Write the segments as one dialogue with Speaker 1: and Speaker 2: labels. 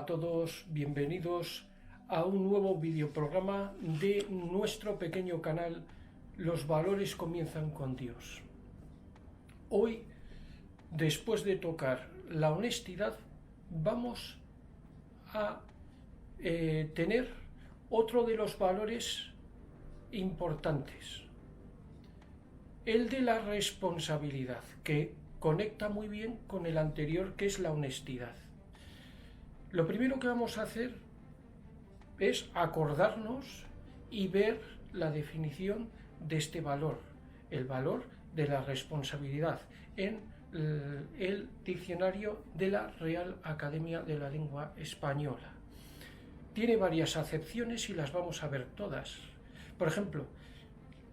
Speaker 1: a todos, bienvenidos a un nuevo videoprograma de nuestro pequeño canal Los valores comienzan con Dios. Hoy, después de tocar la honestidad, vamos a tener otro de los valores importantes, el de la responsabilidad, que conecta muy bien con el anterior, que es la honestidad. Lo primero que vamos a hacer es acordarnos y ver la definición de este valor, el valor de la responsabilidad, en el diccionario de la Real Academia de la Lengua Española. Tiene varias acepciones y las vamos a ver todas. Por ejemplo,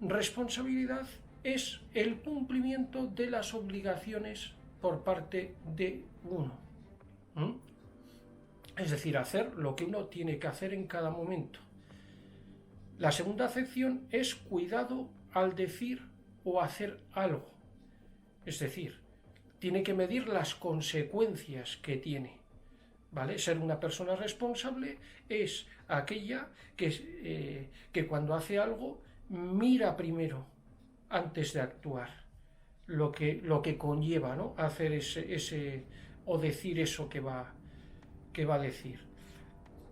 Speaker 1: responsabilidad es el cumplimiento de las obligaciones por parte de uno. Es decir, hacer lo que uno tiene que hacer en cada momento. La segunda acepción es cuidado al decir o hacer algo. Es decir, tiene que medir las consecuencias que tiene. ¿Vale? Ser una persona responsable es aquella que cuando hace algo mira primero antes de actuar lo que conlleva, ¿no?, hacer ese o decir eso que va a decir.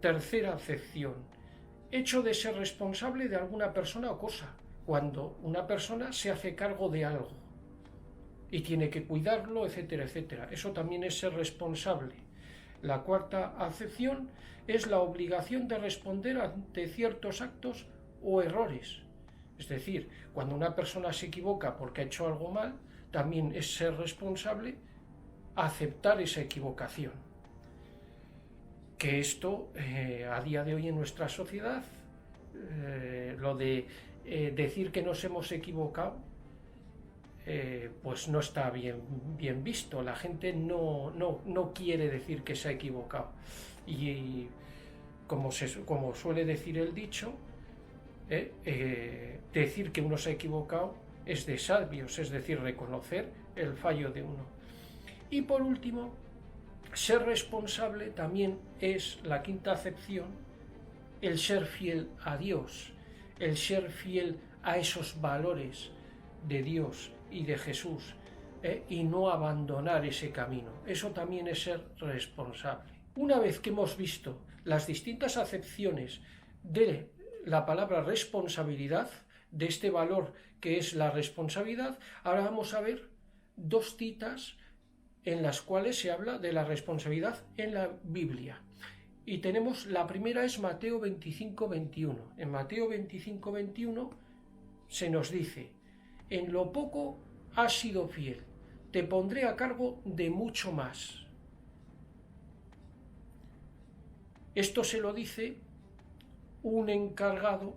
Speaker 1: Tercera acepción, hecho de ser responsable de alguna persona o cosa, cuando una persona se hace cargo de algo y tiene que cuidarlo, etcétera, etcétera. Eso también es ser responsable. La cuarta acepción es la obligación de responder ante ciertos actos o errores. Es decir, cuando una persona se equivoca porque ha hecho algo mal, también es ser responsable aceptar esa equivocación. Que esto, a día de hoy en nuestra sociedad, lo de decir que nos hemos equivocado, pues no está bien visto. La gente no quiere decir que se ha equivocado. Y como suele decir el dicho, decir que uno se ha equivocado es de sabios, es decir, reconocer el fallo de uno. Y por último, ser responsable también es la quinta acepción, el ser fiel a Dios, el ser fiel a esos valores de Dios y de Jesús, y no abandonar ese camino. Eso también es ser responsable. Una vez que hemos visto las distintas acepciones de la palabra responsabilidad, de este valor que es la responsabilidad, ahora vamos a ver dos citas en las cuales se habla de la responsabilidad en la Biblia. Y tenemos, la primera es Mateo 25:21. En Mateo 25:21 se nos dice: en lo poco has sido fiel, te pondré a cargo de mucho más. Esto se lo dice un encargado,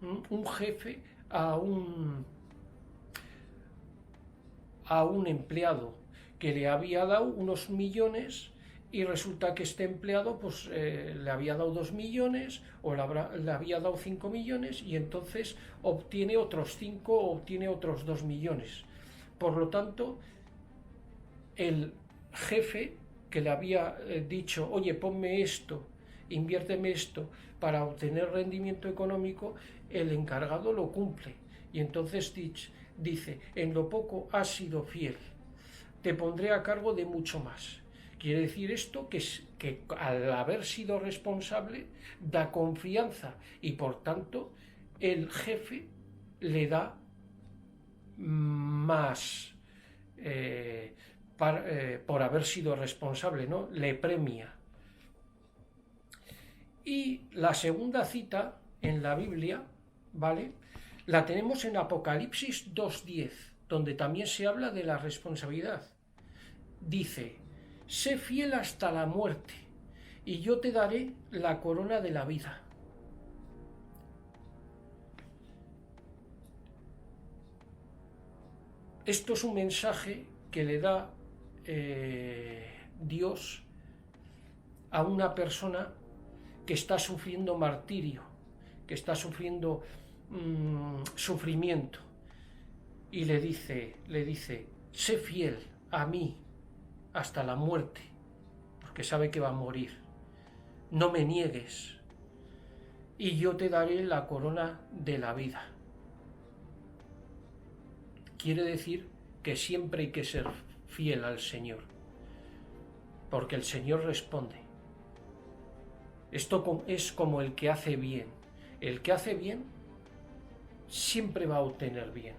Speaker 1: un jefe, a un empleado que le había dado unos millones, y resulta que este empleado pues le había dado 2 millones o le había dado 5 millones, y entonces obtiene otros 5 o obtiene otros 2 millones. Por lo tanto, el jefe que le había dicho: oye, ponme esto, inviérteme esto para obtener rendimiento económico, el encargado lo cumple. Y entonces dice: en lo poco has sido fiel, te pondré a cargo de mucho más. Quiere decir esto que al haber sido responsable da confianza, y por tanto el jefe le da más por haber sido responsable, ¿no? Le premia. Y la segunda cita en la Biblia, ¿vale?, la tenemos en Apocalipsis 2:10, donde también se habla de la responsabilidad. Dice: sé fiel hasta la muerte, y yo te daré la corona de la vida. Esto es un mensaje que le da Dios a una persona que está sufriendo martirio, que está sufriendo sufrimiento, y le dice: sé fiel a mí hasta la muerte, porque sabe que va a morir. no me niegues, y yo te daré la corona de la vida. Quiere decir que siempre hay que ser fiel al Señor, porque el Señor responde. Esto es como el que hace bien. El que hace bien siempre va a obtener bien.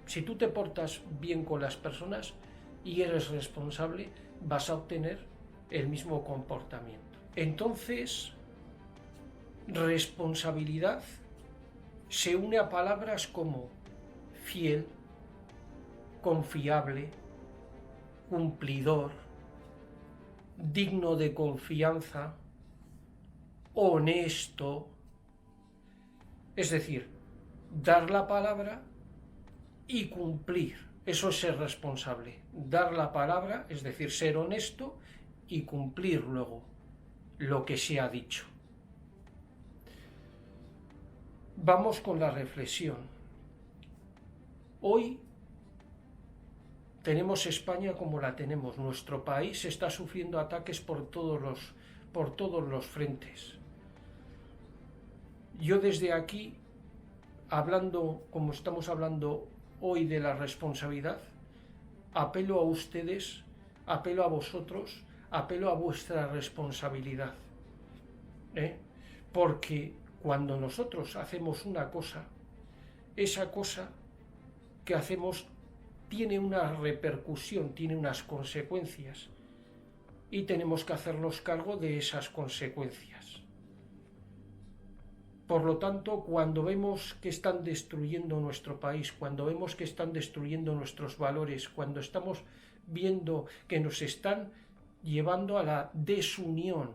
Speaker 1: Si tú te portas bien con las personas y eres responsable, vas a obtener el mismo comportamiento. Entonces, responsabilidad se une a palabras como fiel, confiable, cumplidor, digno de confianza, honesto. Es decir, dar la palabra y cumplir. Eso es ser responsable. Dar la palabra, es decir, ser honesto y cumplir luego lo que se ha dicho. Vamos con la reflexión. Hoy tenemos España como la tenemos. Nuestro país está sufriendo ataques por todos los frentes. Yo desde aquí, hablando como estamos hablando hoy de la responsabilidad, apelo a ustedes, apelo a vosotros, apelo a vuestra responsabilidad. Porque cuando nosotros hacemos una cosa, esa cosa que hacemos tiene una repercusión, tiene unas consecuencias, y tenemos que hacernos cargo de esas consecuencias. Por lo tanto, cuando vemos que están destruyendo nuestro país, cuando vemos que están destruyendo nuestros valores, cuando estamos viendo que nos están llevando a la desunión,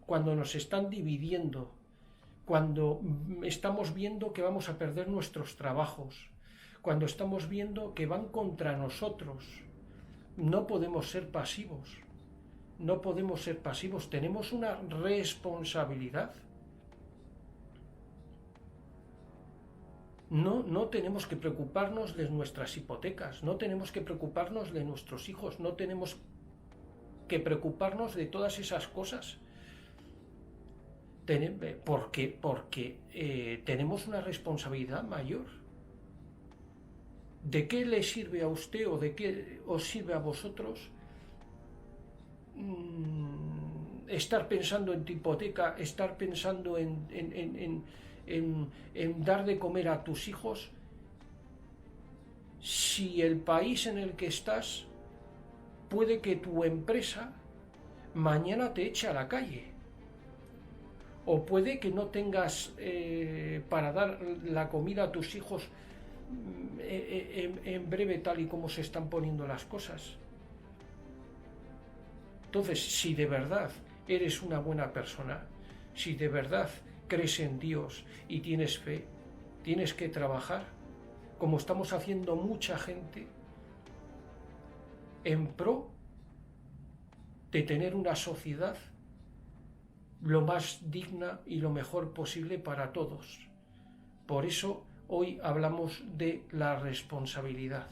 Speaker 1: cuando nos están dividiendo, cuando estamos viendo que vamos a perder nuestros trabajos, cuando estamos viendo que van contra nosotros, no podemos ser pasivos. No podemos ser pasivos, tenemos una responsabilidad. No tenemos que preocuparnos de nuestras hipotecas, no tenemos que preocuparnos de nuestros hijos, no tenemos que preocuparnos de todas esas cosas. Porque tenemos una responsabilidad mayor. ¿De qué le sirve a usted o de qué os sirve a vosotros estar pensando en tu hipoteca, estar pensando en dar de comer a tus hijos, si el país en el que estás puede que tu empresa mañana te eche a la calle? O puede que no tengas para dar la comida a tus hijos en breve, tal y como se están poniendo las cosas. Entonces, si de verdad eres una buena persona, si de verdad crees en Dios y tienes fe, tienes que trabajar, como estamos haciendo mucha gente, en pro de tener una sociedad lo más digna y lo mejor posible para todos. Por eso hoy hablamos de la responsabilidad,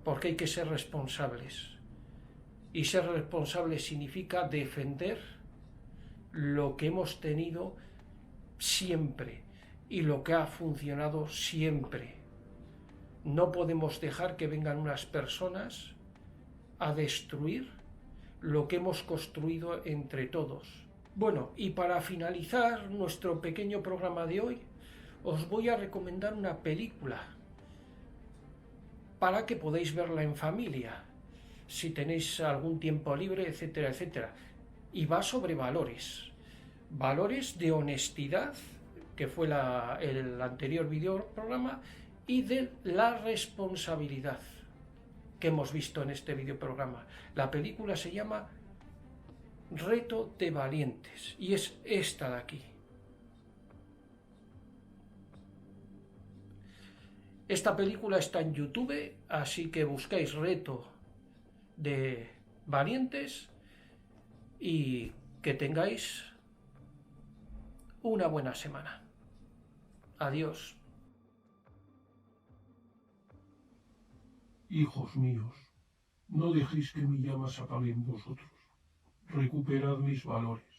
Speaker 1: porque hay que ser responsables. Y ser responsable significa defender lo que hemos tenido siempre y lo que ha funcionado siempre. No podemos dejar que vengan unas personas a destruir lo que hemos construido entre todos. Bueno, y para finalizar nuestro pequeño programa de hoy, os voy a recomendar una película para que podáis verla en familia, si tenéis algún tiempo libre, etcétera, etcétera. Y va sobre valores de honestidad, que fue el anterior videoprograma, y de la responsabilidad que hemos visto en este videoprograma. La película se llama Reto de Valientes y es esta de aquí. Esta película está en YouTube, así que buscáis Reto de Valientes y que tengáis una buena semana. Adiós.
Speaker 2: Hijos míos, no dejéis que mi llama se apague en vosotros. recuperad mis valores.